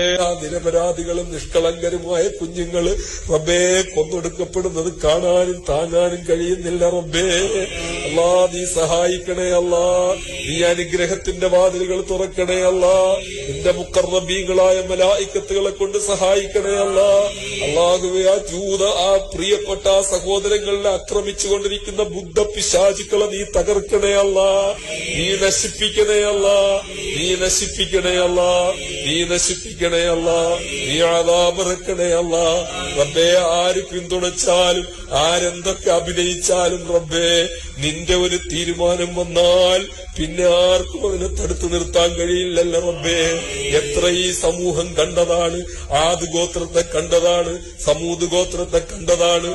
നിരപരാധികളും നിഷ്കളങ്കരുമായ കുഞ്ഞുങ്ങള് റബ്ബേ കൊന്നൊടുക്കപ്പെടുന്നത് കാണാനും താങ്ങാനും കഴിയുന്നില്ല റബ്ബേ. അല്ലാ നീ സഹായിക്കണേ അല്ലാ, നീ അനുഗ്രഹത്തിന്റെ വാതിലുകൾ തുറക്കണേ അല്ലാ, നിന്റെ മുഖർറബീങ്ങളായ മലായിക്കത്തുകളെ കൊണ്ട് സഹായിക്കണേ അല്ലാ. അല്ലാഹുവേ ആ പ്രിയപ്പെട്ട സഹോദരങ്ങളെ ആക്രമിച്ചുകൊണ്ടിരിക്കുന്ന ബുദ്ധ പിശാചുക്കളെ നീ തകർക്കണേ അല്ലാ, നീ നശിപ്പിക്കണേ അല്ലാ, നീ നശിപ്പിക്കണേ അല്ലാ, നീ നശിപ്പിക്കണേ അല്ലാ, നീ അദാബിറക്കണേ അല്ലാ. റബ്ബേ ആര് പിന്തുണച്ചാലും ആരെന്തൊക്കെ അഭിനയിച്ചാലും റബ്ബേ നിന്റെ ഒരു തീരുമാനം വന്നാൽ പിന്നെ ആർക്കും അതിനെ തടുത്തു നിർത്താൻ കഴിയില്ലല്ലോ റബ്ബേ. എത്ര ഈ സമൂഹം കണ്ടതാണ്, ആദ് ഗോത്രത്തെ കണ്ടതാണ്, സമൂദ് ഗോത്രത്തെ കണ്ടതാണ്,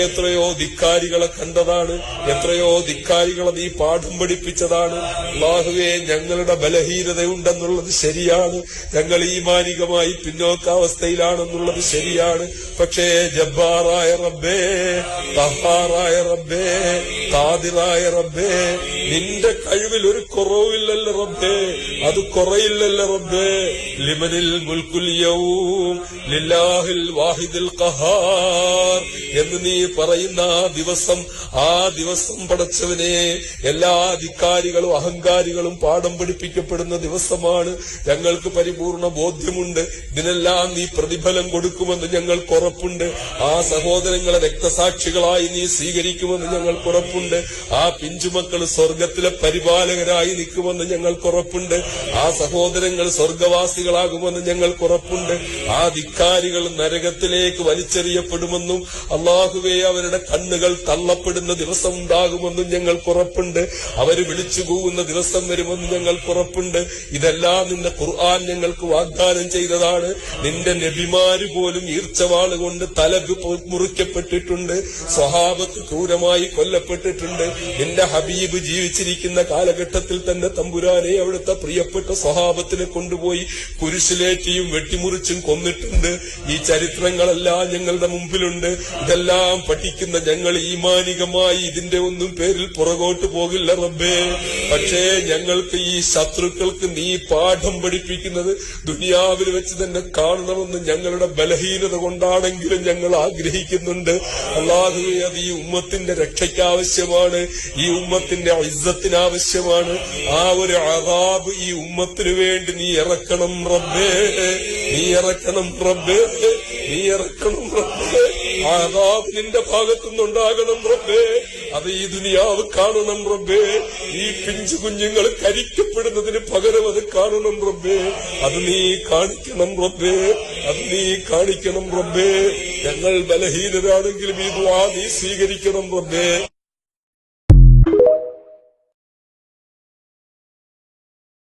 എത്രയോ ധിക്കാരികളെ കണ്ടതാണ്, എത്രയോ ധിക്കാരികളെ നീ പാഠം പഠിപ്പിച്ചതാണ്. അല്ലാഹുവേ ഞങ്ങളുടെ ബലഹീനതയുണ്ടെന്നുള്ളത് ശരിയാണ്, ഞങ്ങൾ ഈമാനികമായി പിന്നോക്കാവസ്ഥയിലാണെന്നുള്ളത് ശരിയാണ്. പക്ഷേ ജബ്ബാറായ റബ്ബേ, ഖഹാറായ റബ്ബേ, ഖാദിറായ റബ്ബേ, നിന്റെ കഴിവിൽ ഒരു കുറവില്ലല്ലോ റബ്ബേ, അത് കുറയില്ലല്ലോ റബ്ബേ. ലിമനിൽ മുൽക്കുൽ യൗം ലില്ലാഹിൽ വാഹിദിൽ ഖഹാർ എന്ന് നീ പറയുന്ന ആ ദിവസം പടച്ചവനെ എല്ലാ അധികാരികളും അഹങ്കാരികളും പാഠം പഠിപ്പിക്കപ്പെടുന്ന ദിവസമാണ്. ഞങ്ങൾക്ക് പരിപൂർണ ബോധ്യമുണ്ട്, ഇതിനെല്ലാം നീ പ്രതിഫലം കൊടുക്കുമെന്ന് ഞങ്ങൾക്ക് ഉറപ്പുണ്ട്. ആ സഹോദരങ്ങളെ രക്തസാക്ഷികളായി നീ സ്വീകരിക്കുമെന്ന് ഞങ്ങൾക്ക് ഉറപ്പുണ്ട്. ആ പിഞ്ചുമക്കൾ സ്വർഗത്തിലെ പരിപാലകരായി നിൽക്കുമെന്ന് ഞങ്ങൾക്ക് ഉറപ്പുണ്ട്. ആ സഹോദരങ്ങൾ സ്വർഗവാസികളാകുമെന്ന് ഞങ്ങൾക്ക് ഉറപ്പുണ്ട്. ആ ധിക്കാരികൾ നരകത്തിലേക്ക് വലിച്ചെറിയപ്പെടുമെന്നും അല്ലാഹുവേ അവരുടെ കണ്ണുകൾ തള്ളപ്പെടുന്ന ദിവസം ഉണ്ടാകുമെന്നും ഞങ്ങൾക്ക് ഉറപ്പുണ്ട്. അവര് വിളിച്ചു കൂവുന്ന ദിവസം വരുമെന്ന് ഞങ്ങൾക്ക് ഉറപ്പുണ്ട്. ഇതെല്ലാം നിന്റെ ഖുർആൻ ഞങ്ങൾക്ക് വാഗ്ദാനം ചെയ്തതാണ്. നിന്റെ നബിമാര് പോലും ഈർച്ചവാള് കൊണ്ട് തല മുറിക്കപ്പെട്ടിട്ടുണ്ട്, സ്വഹാബത്ത് ക്രൂരമായി കൊല്ലപ്പെട്ടിട്ടുണ്ട്. നിന്റെ ഹബീബ് ജീവിച്ചിരിക്കുന്ന കാലഘട്ടത്തിൽ തന്നെ തമ്പുരാനെ അവിടുത്തെ പ്രിയപ്പെട്ട സ്വഹാബത്തിനെ കൊണ്ടുപോയി കുരിശിലേറ്റിയും വെട്ടിമുറിച്ചും കൊന്നിട്ടുണ്ട്. ഈ ചരിത്രങ്ങളെല്ലാം ഞങ്ങളുടെ മുമ്പിലുണ്ട്. ഇതെല്ലാം പഠിക്കുന്ന ഞങ്ങൾ ഈമാനികമായി ഇതിന്റെ ഒന്നും പേരിൽ പുറകോട്ട് പോകില്ല റബ്ബേ. പക്ഷേ ഞങ്ങൾക്ക് ഈ ശത്രുക്കൾക്ക് നീ പാഠം പഠിപ്പിക്കുന്നത് ദുനിയാവിൽ വെച്ച് തന്നെ കാണണമെന്ന് ഞങ്ങളുടെ ബലഹീനത കൊണ്ടാണെങ്കിലും ഞങ്ങൾ ആഗ്രഹിക്കുന്നുണ്ട്. അല്ലാഹുവേ അത് ഈ ഉമ്മത്തിന്റെ രക്ഷയ്ക്കാവശ്യമാണ്, ഈ ഉമ്മത്തിന്റെ ഇസ്സത്തിന് ആവശ്യമാണ്. ആ ഒരു അദാബ് ഈ ഉമ്മത്തിനു വേണ്ടി നീ ഇറക്കണം റബ്ബേ, നീ ഇറക്കണം റബ്ബേ, നീ ഇറക്കണം റബ്ബേ. അദാബ് നിന്റെ ഭാഗത്തുനിന്നുണ്ടാകണം റബ്ബേ, അത് ഈ ദുനിയാവ് കാണണം റബ്ബേ. ഈ പിഞ്ചു കുഞ്ഞുങ്ങൾ കരിക്കപ്പെടുന്നതിന് പകരം അത് കാണണം റബ്ബേ. അത് നീ കാണിക്കണം റബ്ബേ, അത് നീ കാണിക്കണം റബ്ബേ. ഞങ്ങൾ ബലഹീനരാണെങ്കിലും ഈ ദുആ നീ സ്വീകരിക്കണം റബ്ബേ.